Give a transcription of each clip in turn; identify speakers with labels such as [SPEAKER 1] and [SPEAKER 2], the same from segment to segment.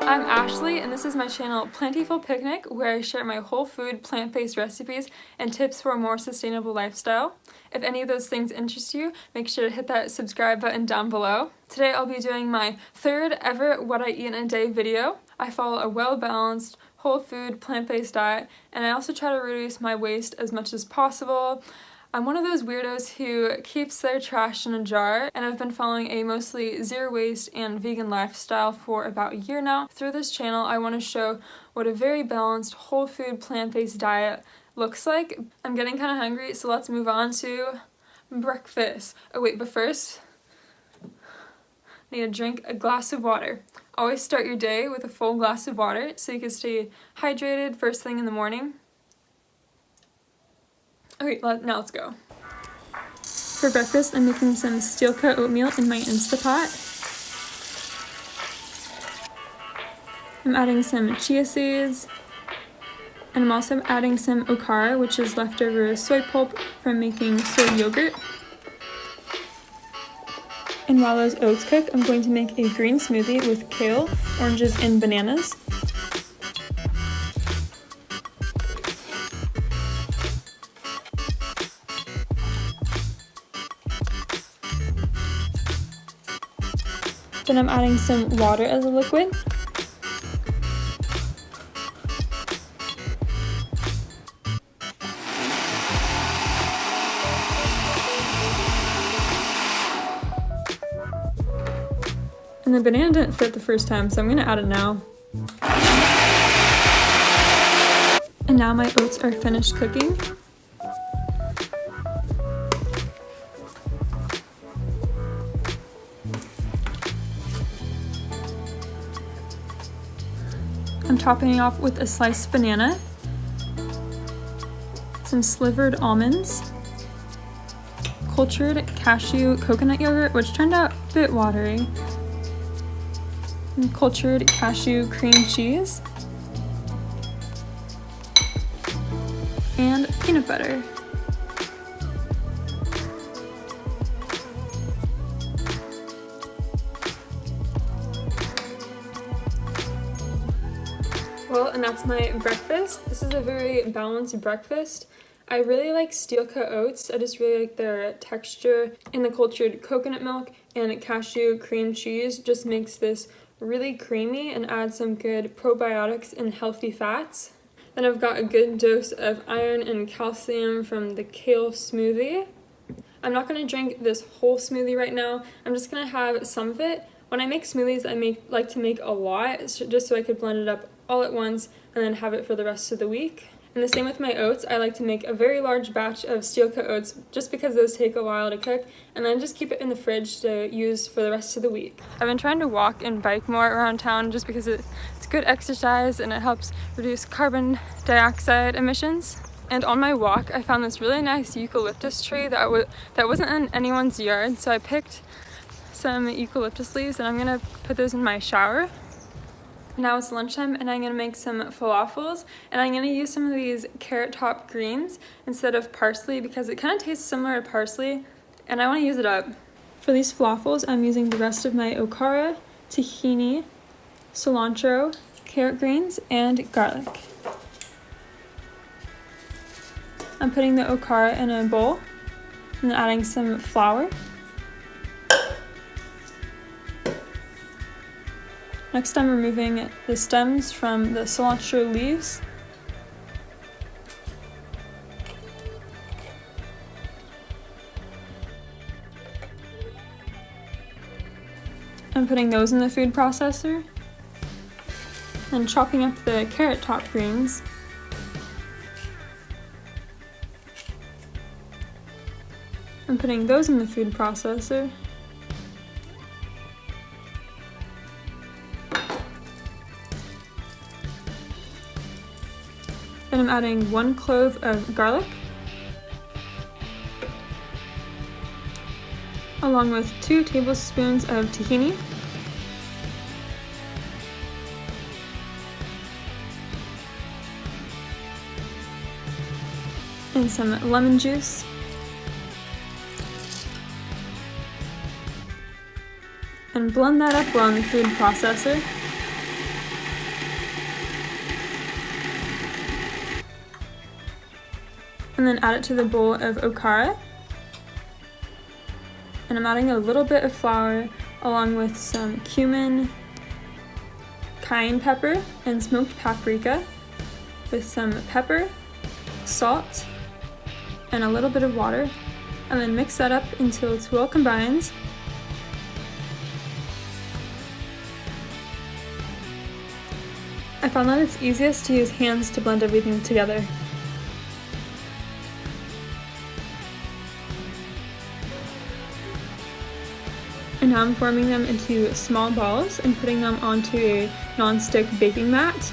[SPEAKER 1] I'm Ashley, and this is my channel Plantiful Picnic, where I share my whole food, plant-based recipes and tips for a more sustainable lifestyle. If any of those things interest you, make sure to hit that subscribe button down below. Today I'll be doing my third ever What I Eat in a Day video. I follow a well-balanced, whole food, plant-based diet, and I also try to reduce my waste as much as possible. I'm one of those weirdos who keeps their trash in a jar, and I've been following a mostly zero waste and vegan lifestyle for about a year now. Through this channel, I want to show what a very balanced, whole food, plant-based diet looks like. I'm getting kind of hungry, so let's move on to breakfast. Oh wait, but first, I need to drink a glass of water. Always start your day with a full glass of water so you can stay hydrated first thing in the morning. Okay, now let's go. For breakfast, I'm making some steel-cut oatmeal in my Instapot. I'm adding some chia seeds, and I'm also adding some okara, which is leftover soy pulp from making soy yogurt. And while those oats cook, I'm going to make a green smoothie with kale, oranges, and bananas. Then I'm adding some water as a liquid. And the banana didn't fit the first time, so I'm going to add it now. And now my oats are finished cooking. I'm topping it off with a sliced banana, some slivered almonds, cultured cashew coconut yogurt, which turned out a bit watery, and cultured cashew cream cheese, and peanut butter. Well, and that's my breakfast. This is a very balanced breakfast. I really like steel-cut oats. I just really like their texture, and the cultured coconut milk and cashew cream cheese just makes this really creamy and adds some good probiotics and healthy fats. Then I've got a good dose of iron and calcium from the kale smoothie. I'm not going to drink this whole smoothie right now. I'm just going to have some of it. When I make smoothies, I like to make a lot, just so I could blend it up all at once and then have it for the rest of the week. And the same with my oats. I like to make a very large batch of steel-cut oats just because those take a while to cook, and then just keep it in the fridge to use for the rest of the week. I've been trying to walk and bike more around town just because it's good exercise and it helps reduce carbon dioxide emissions. And on my walk, I found this really nice eucalyptus tree that wasn't in anyone's yard, so I picked some eucalyptus leaves and I'm gonna put those in my shower. Now it's lunchtime and I'm gonna make some falafels, and I'm gonna use some of these carrot top greens instead of parsley because it kind of tastes similar to parsley and I want to use it up. For these falafels, I'm using the rest of my okara, tahini, cilantro, carrot greens, and garlic. I'm putting the okara in a bowl and adding some flour. Next, I'm removing the stems from the cilantro leaves. I'm putting those in the food processor. And chopping up the carrot top greens. I'm putting those in the food processor. Then I'm adding 1 clove of garlic, along with 2 tablespoons of tahini, and some lemon juice. And blend that up well in the food processor. and then add it to the bowl of okara. And I'm adding a little bit of flour along with some cumin, cayenne pepper, and smoked paprika with some pepper, salt, and a little bit of water, and then mix that up until it's well combined. I found that it's easiest to use hands to blend everything together. And now I'm forming them into small balls and putting them onto a non-stick baking mat.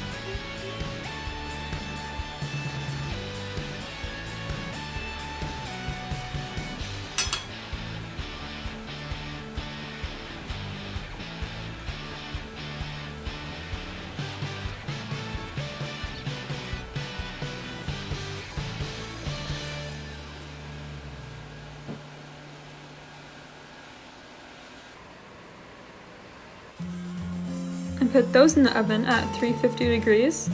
[SPEAKER 1] And put those in the oven at 350 degrees.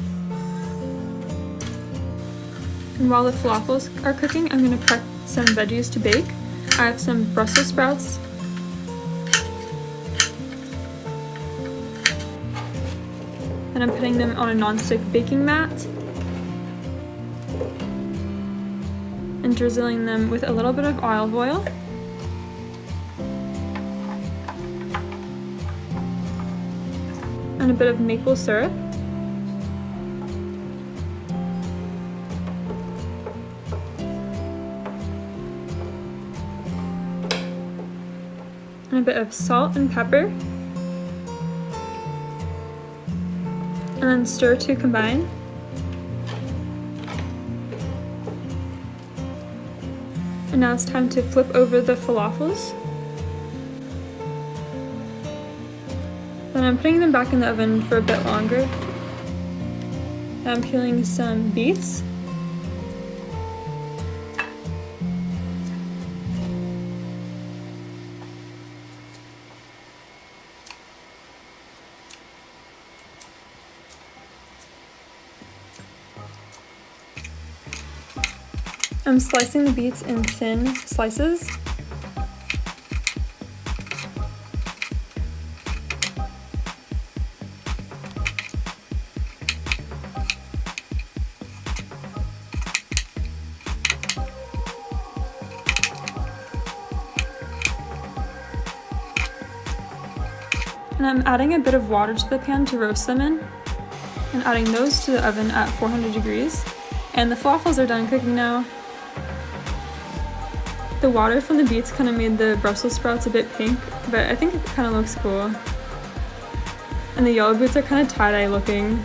[SPEAKER 1] And while the falafels are cooking, I'm going to prep some veggies to bake. I have some Brussels sprouts, and I'm putting them on a non-stick baking mat and drizzling them with a little bit of olive oil. And a bit of maple syrup. And a bit of salt and pepper. And then stir to combine. And now it's time to flip over the falafels. Then I'm putting them back in the oven for a bit longer. Now I'm peeling some beets. I'm slicing the beets in thin slices. And I'm adding a bit of water to the pan to roast them in, and adding those to the oven at 400 degrees. And the falafels are done cooking now. The water from the beets kind of made the Brussels sprouts a bit pink, but I think it kind of looks cool. And the yellow beets are kind of tie-dye looking.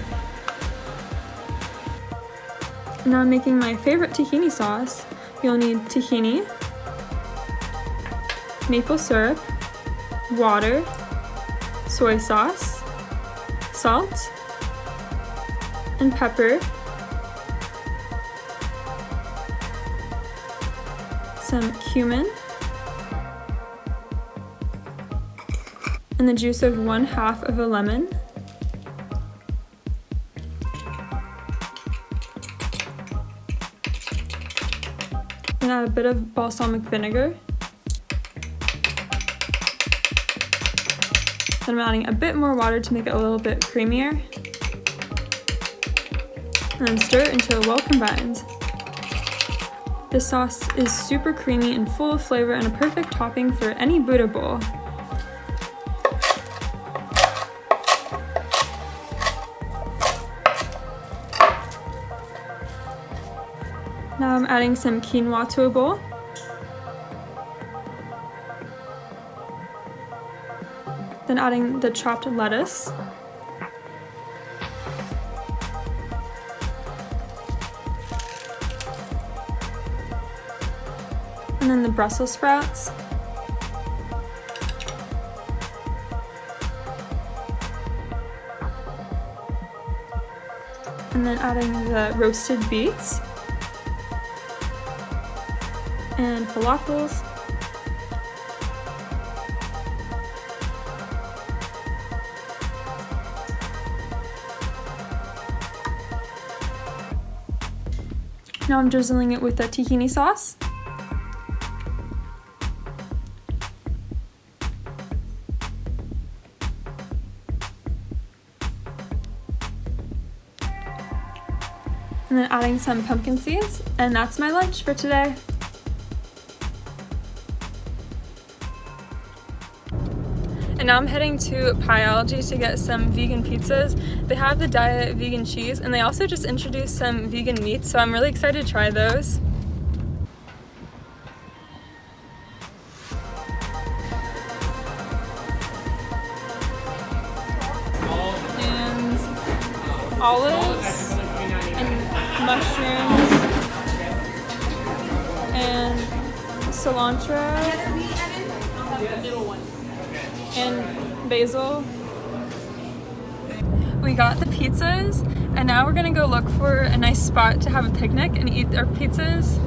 [SPEAKER 1] Now I'm making my favorite tahini sauce. You'll need tahini, maple syrup, water, soy sauce, salt, and pepper, some cumin, and the juice of 1/2 of a lemon, and add a bit of balsamic vinegar. Then I'm adding a bit more water to make it a little bit creamier. And then stir until well combined. This sauce is super creamy and full of flavor and a perfect topping for any Buddha bowl. Now I'm adding some quinoa to a bowl. Then adding the chopped lettuce. And then the Brussels sprouts. And then adding the roasted beets. And falafels. Now I'm drizzling it with the tahini sauce. And then adding some pumpkin seeds, and that's my lunch for today. And now I'm heading to Pieology to get some vegan pizzas. They have the diet vegan cheese, and they also just introduced some vegan meats, so I'm really excited to try those. And olives and mushrooms and cilantro and basil. We got the pizzas, and now we're gonna go look for a nice spot to have a picnic and eat our pizzas.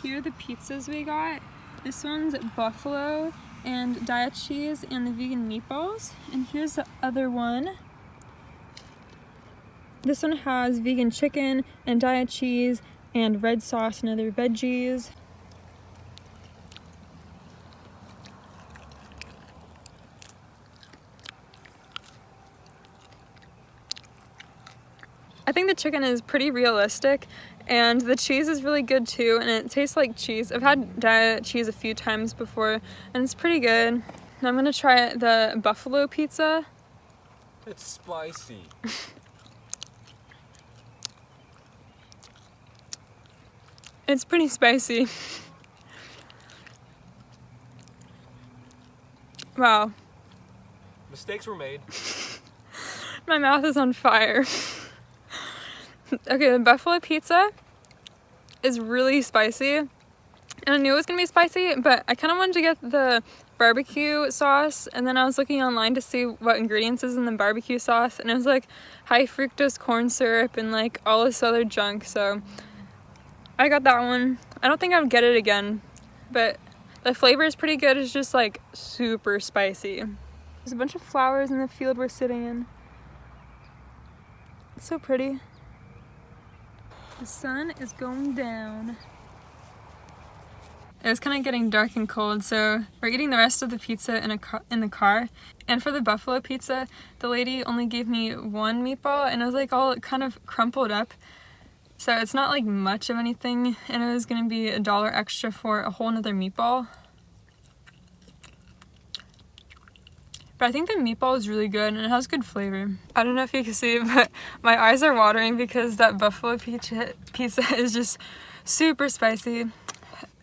[SPEAKER 1] Here are the pizzas we got. This one's buffalo and diet cheese and the vegan meatballs. And here's the other one. This one has vegan chicken and diet cheese and red sauce and other veggies. I think the chicken is pretty realistic, and the cheese is really good too, and it tastes like cheese. I've had diet cheese a few times before, and it's pretty good. Now I'm gonna try the buffalo pizza.
[SPEAKER 2] It's spicy.
[SPEAKER 1] It's pretty spicy. Wow.
[SPEAKER 2] Mistakes were made.
[SPEAKER 1] My mouth is on fire. Okay, the buffalo pizza is really spicy. And I knew it was gonna be spicy, but I kind of wanted to get the barbecue sauce, and then I was looking online to see what ingredients is in the barbecue sauce, and it was like high fructose corn syrup and like all this other junk, so I got that one. I don't think I would get it again, but the flavor is pretty good. It's just like super spicy. There's a bunch of flowers in the field we're sitting in. It's so pretty. The sun is going down. It's kind of getting dark and cold, so we're eating the rest of the pizza in the car. And for the buffalo pizza, the lady only gave me one meatball, and it was like all kind of crumpled up. So it's not like much of anything, and it was gonna be $1 extra for a whole nother meatball. But I think the meatball is really good, and it has good flavor. I don't know if you can see, but my eyes are watering because that buffalo pizza is just super spicy.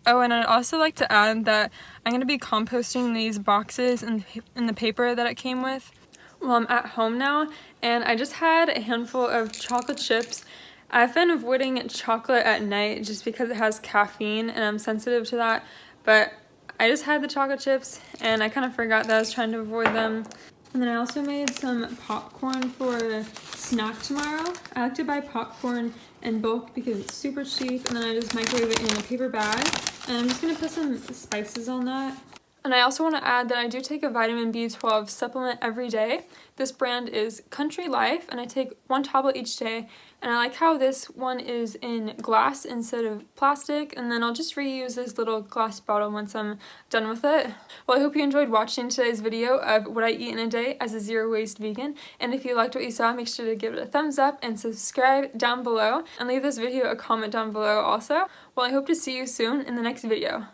[SPEAKER 1] Oh, and I'd also like to add that I'm gonna be composting these boxes in the paper that it came with. Well, I'm at home now, and I just had a handful of chocolate chips. I've been avoiding chocolate at night just because it has caffeine, and I'm sensitive to that, but I just had the chocolate chips, and I kind of forgot that I was trying to avoid them. And then I also made some popcorn for snack tomorrow. I like to buy popcorn in bulk because it's super cheap, and then I just microwave it in a paper bag. And I'm just gonna put some spices on that. And I also want to add that I do take a vitamin B12 supplement every day. This brand is Country Life, and I take 1 tablet each day. And I like how this one is in glass instead of plastic, and then I'll just reuse this little glass bottle once I'm done with it. Well, I hope you enjoyed watching today's video of what I eat in a day as a zero-waste vegan. And if you liked what you saw, make sure to give it a thumbs up and subscribe down below, and leave this video a comment down below also. Well, I hope to see you soon in the next video.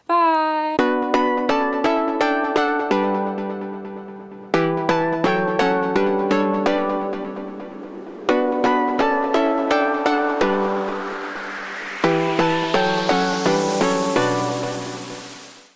[SPEAKER 1] Bye!